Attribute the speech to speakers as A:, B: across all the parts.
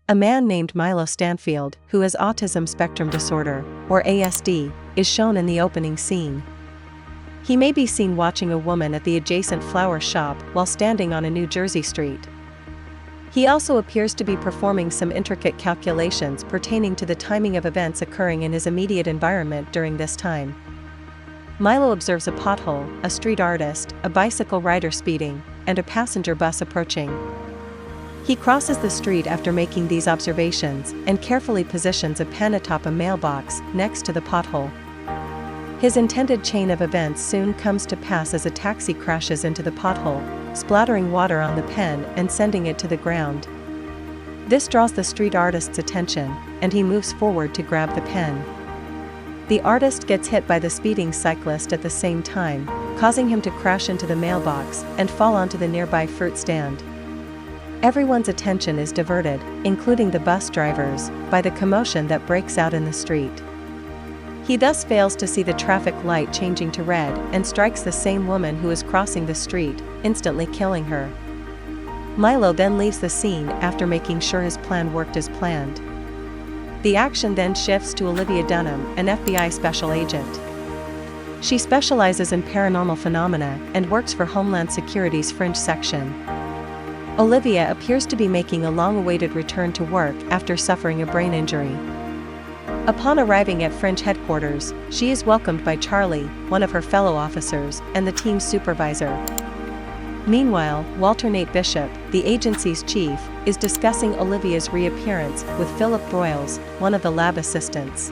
A: A man named Milo Stanfield, who has autism spectrum disorder, or ASD, is shown in the opening scene. He may be seen watching a woman at the adjacent flower shop while standing on a New Jersey street. He also appears to be performing some intricate calculations pertaining to the timing of events occurring in his immediate environment during this time. Milo observes a pothole, a street artist, a bicycle rider speeding, and a passenger bus approaching. He crosses the street after making these observations and carefully positions a pen atop a mailbox next to the pothole. His intended chain of events soon comes to pass as a taxi crashes into the pothole, splattering water on the pen and sending it to the ground. This draws the street artist's attention, and he moves forward to grab the pen. The artist gets hit by the speeding cyclist at the same time, causing him to crash into the mailbox and fall onto the nearby fruit stand. Everyone's attention is diverted, including the bus drivers, by the commotion that breaks out in the street. He thus fails to see the traffic light changing to red and strikes the same woman who is crossing the street, instantly killing her. Milo then leaves the scene after making sure his plan worked as planned. The action then shifts to Olivia Dunham, an FBI special agent. She specializes in paranormal phenomena and works for Homeland Security's Fringe section. Olivia appears to be making a long-awaited return to work after suffering a brain injury. Upon arriving at Fringe headquarters, she is welcomed by Charlie, one of her fellow officers, and the team's supervisor. Meanwhile, Walter Nate Bishop, the agency's chief, is discussing Olivia's reappearance with Philip Broyles, one of the lab assistants.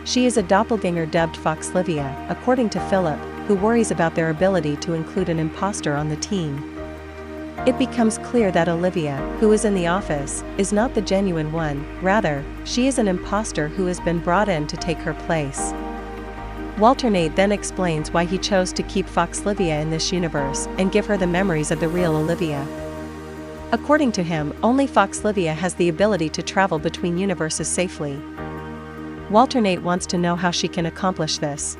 A: She is a doppelganger dubbed Foxlivia, according to Philip, who worries about their ability to include an imposter on the team. It becomes clear that Olivia, who is in the office, is not the genuine one, rather, she is an imposter who has been brought in to take her place. Walter Nate then explains why he chose to keep Foxlivia in this universe and give her the memories of the real Olivia. According to him, only Foxlivia has the ability to travel between universes safely. Walter Nate wants to know how she can accomplish this.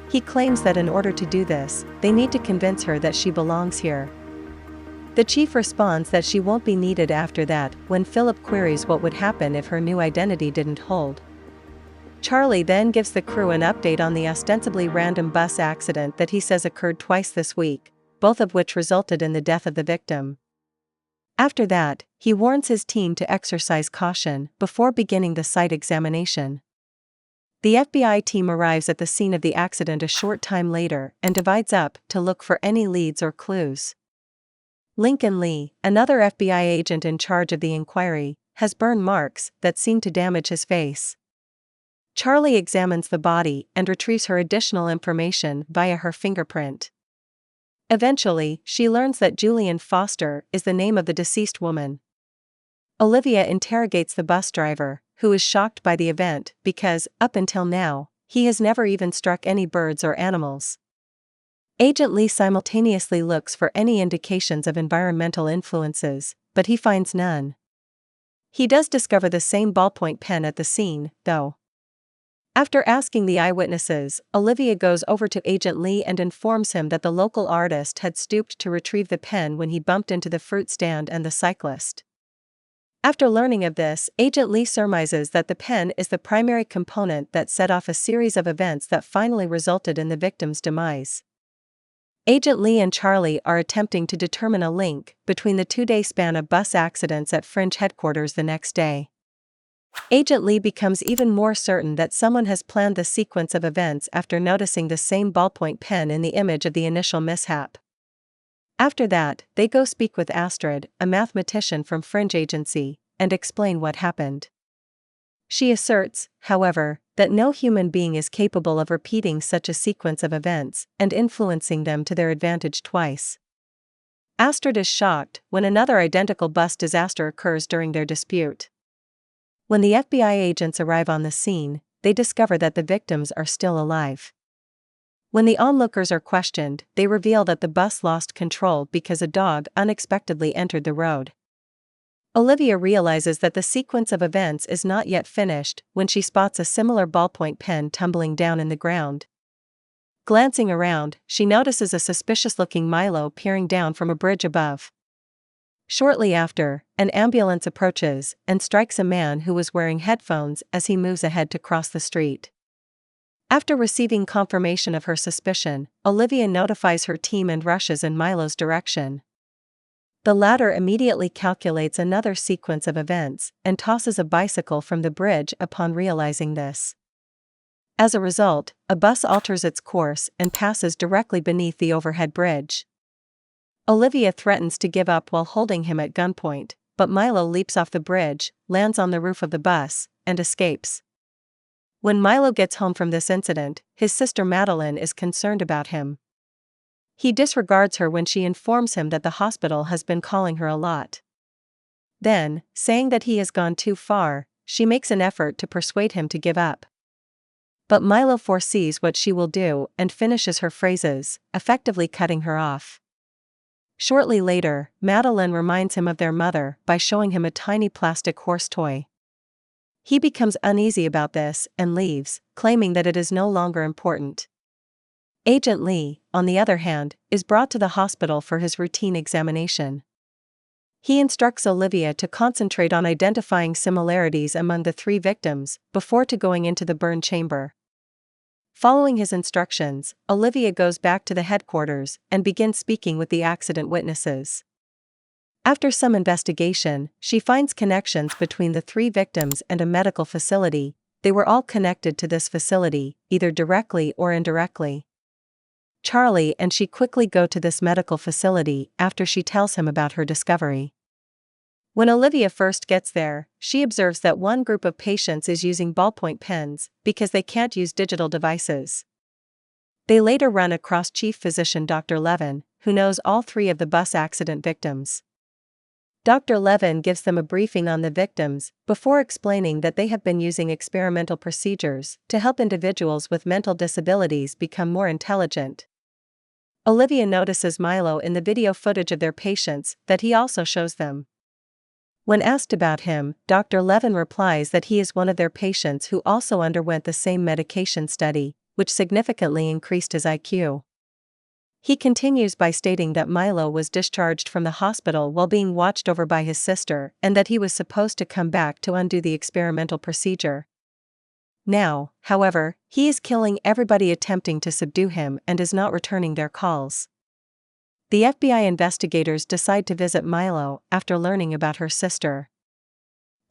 A: He claims that in order to do this, they need to convince her that she belongs here. The chief responds that she won't be needed after that, when Philip queries what would happen if her new identity didn't hold. Charlie then gives the crew an update on the ostensibly random bus accident that he says occurred twice this week, both of which resulted in the death of the victim. After that, he warns his team to exercise caution before beginning the site examination. The FBI team arrives at the scene of the accident a short time later and divides up to look for any leads or clues. Lincoln Lee, another FBI agent in charge of the inquiry, has burn marks that seem to damage his face. Charlie examines the body and retrieves her additional information via her fingerprint. Eventually, she learns that Julian Foster is the name of the deceased woman. Olivia interrogates the bus driver, who is shocked by the event because, up until now, he has never even struck any birds or animals. Agent Lee simultaneously looks for any indications of environmental influences, but he finds none. He does discover the same ballpoint pen at the scene, though. After asking the eyewitnesses, Olivia goes over to Agent Lee and informs him that the local artist had stooped to retrieve the pen when he bumped into the fruit stand and the cyclist. After learning of this, Agent Lee surmises that the pen is the primary component that set off a series of events that finally resulted in the victim's demise. Agent Lee and Charlie are attempting to determine a link between the 2-day span of bus accidents at Fringe headquarters the next day. Agent Lee becomes even more certain that someone has planned the sequence of events after noticing the same ballpoint pen in the image of the initial mishap. After that, they go speak with Astrid, a mathematician from Fringe Agency, and explain what happened. She asserts, however, that no human being is capable of repeating such a sequence of events and influencing them to their advantage twice. Astrid is shocked when another identical bus disaster occurs during their dispute. When the FBI agents arrive on the scene, they discover that the victims are still alive. When the onlookers are questioned, they reveal that the bus lost control because a dog unexpectedly entered the road. Olivia realizes that the sequence of events is not yet finished when she spots a similar ballpoint pen tumbling down in the ground. Glancing around, she notices a suspicious-looking Milo peering down from a bridge above. Shortly after, an ambulance approaches and strikes a man who was wearing headphones as he moves ahead to cross the street. After receiving confirmation of her suspicion, Olivia notifies her team and rushes in Milo's direction. The latter immediately calculates another sequence of events and tosses a bicycle from the bridge upon realizing this. As a result, a bus alters its course and passes directly beneath the overhead bridge. Olivia threatens to give up while holding him at gunpoint, but Milo leaps off the bridge, lands on the roof of the bus, and escapes. When Milo gets home from this incident, his sister Madeline is concerned about him. He disregards her when she informs him that the hospital has been calling her a lot. Then, saying that he has gone too far, she makes an effort to persuade him to give up. But Milo foresees what she will do and finishes her phrases, effectively cutting her off. Shortly later, Madeline reminds him of their mother by showing him a tiny plastic horse toy. He becomes uneasy about this and leaves, claiming that it is no longer important. Agent Lee, on the other hand, is brought to the hospital for his routine examination. He instructs Olivia to concentrate on identifying similarities among the 3 victims before going into the burn chamber. Following his instructions, Olivia goes back to the headquarters and begins speaking with the accident witnesses. After some investigation, she finds connections between the 3 victims and a medical facility. They were all connected to this facility, either directly or indirectly. Charlie and she quickly go to this medical facility after she tells him about her discovery. When Olivia first gets there, she observes that one group of patients is using ballpoint pens because they can't use digital devices. They later run across Chief Physician Dr. Levin, who knows all 3 of the bus accident victims. Dr. Levin gives them a briefing on the victims before explaining that they have been using experimental procedures to help individuals with mental disabilities become more intelligent. Olivia notices Milo in the video footage of their patients that he also shows them. When asked about him, Dr. Levin replies that he is one of their patients who also underwent the same medication study, which significantly increased his IQ. He continues by stating that Milo was discharged from the hospital while being watched over by his sister and that he was supposed to come back to undo the experimental procedure. Now, however, he is killing everybody attempting to subdue him and is not returning their calls. The FBI investigators decide to visit Milo after learning about her sister.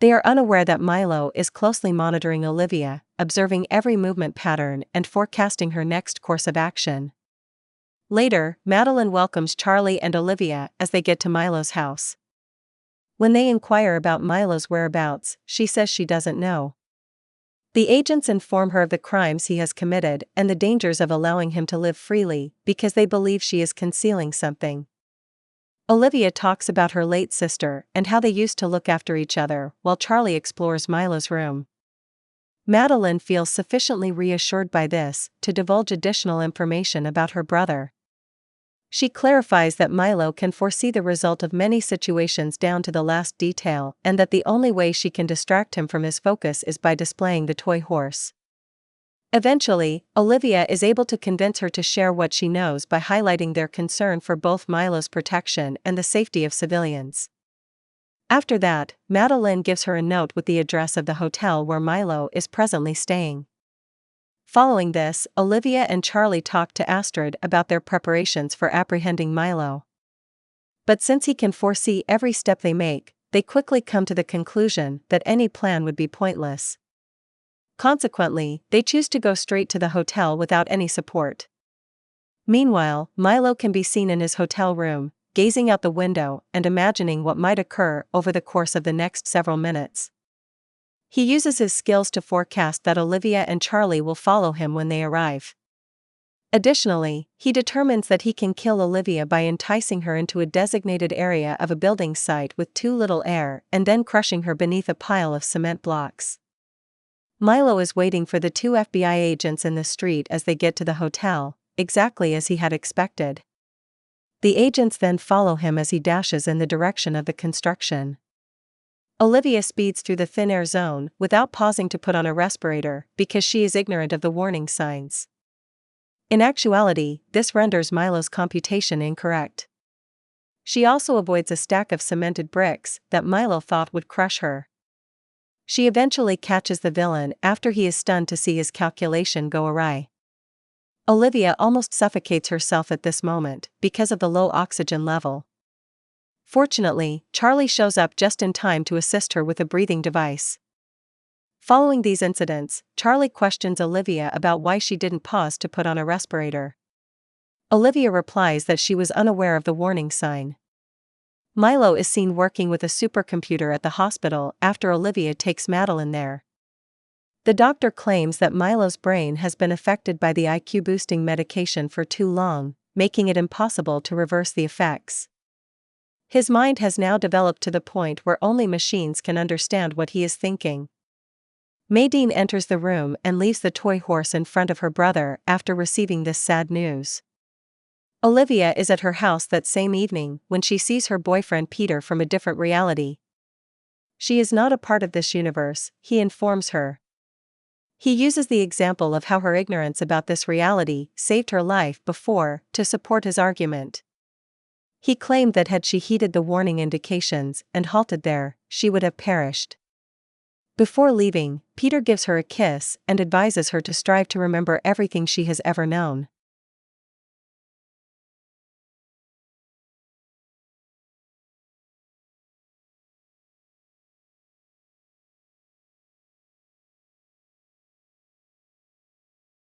A: They are unaware that Milo is closely monitoring Olivia, observing every movement pattern and forecasting her next course of action. Later, Madeline welcomes Charlie and Olivia as they get to Milo's house. When they inquire about Milo's whereabouts, she says she doesn't know. The agents inform her of the crimes he has committed and the dangers of allowing him to live freely because they believe she is concealing something. Olivia talks about her late sister and how they used to look after each other while Charlie explores Milo's room. Madeline feels sufficiently reassured by this to divulge additional information about her brother. She clarifies that Milo can foresee the result of many situations down to the last detail and that the only way she can distract him from his focus is by displaying the toy horse. Eventually, Olivia is able to convince her to share what she knows by highlighting their concern for both Milo's protection and the safety of civilians. After that, Madeline gives her a note with the address of the hotel where Milo is presently staying. Following this, Olivia and Charlie talk to Astrid about their preparations for apprehending Milo. But since he can foresee every step they make, they quickly come to the conclusion that any plan would be pointless. Consequently, they choose to go straight to the hotel without any support. Meanwhile, Milo can be seen in his hotel room, gazing out the window and imagining what might occur over the course of the next several minutes. He uses his skills to forecast that Olivia and Charlie will follow him when they arrive. Additionally, he determines that he can kill Olivia by enticing her into a designated area of a building site with too little air and then crushing her beneath a pile of cement blocks. Milo is waiting for the 2 FBI agents in the street as they get to the hotel, exactly as he had expected. The agents then follow him as he dashes in the direction of the construction. Olivia speeds through the thin air zone without pausing to put on a respirator because she is ignorant of the warning signs. In actuality, this renders Milo's computation incorrect. She also avoids a stack of cemented bricks that Milo thought would crush her. She eventually catches the villain after he is stunned to see his calculation go awry. Olivia almost suffocates herself at this moment because of the low oxygen level. Fortunately, Charlie shows up just in time to assist her with a breathing device. Following these incidents, Charlie questions Olivia about why she didn't pause to put on a respirator. Olivia replies that she was unaware of the warning sign. Milo is seen working with a supercomputer at the hospital after Olivia takes Madeline there. The doctor claims that Milo's brain has been affected by the IQ-boosting medication for too long, making it impossible to reverse the effects. His mind has now developed to the point where only machines can understand what he is thinking. Maydeen enters the room and leaves the toy horse in front of her brother after receiving this sad news. Olivia is at her house that same evening when she sees her boyfriend Peter from a different reality. She is not a part of this universe, he informs her. He uses the example of how her ignorance about this reality saved her life before to support his argument. He claimed that had she heeded the warning indications and halted there, she would have perished. Before leaving, Peter gives her a kiss and advises her to strive to remember everything she has ever known.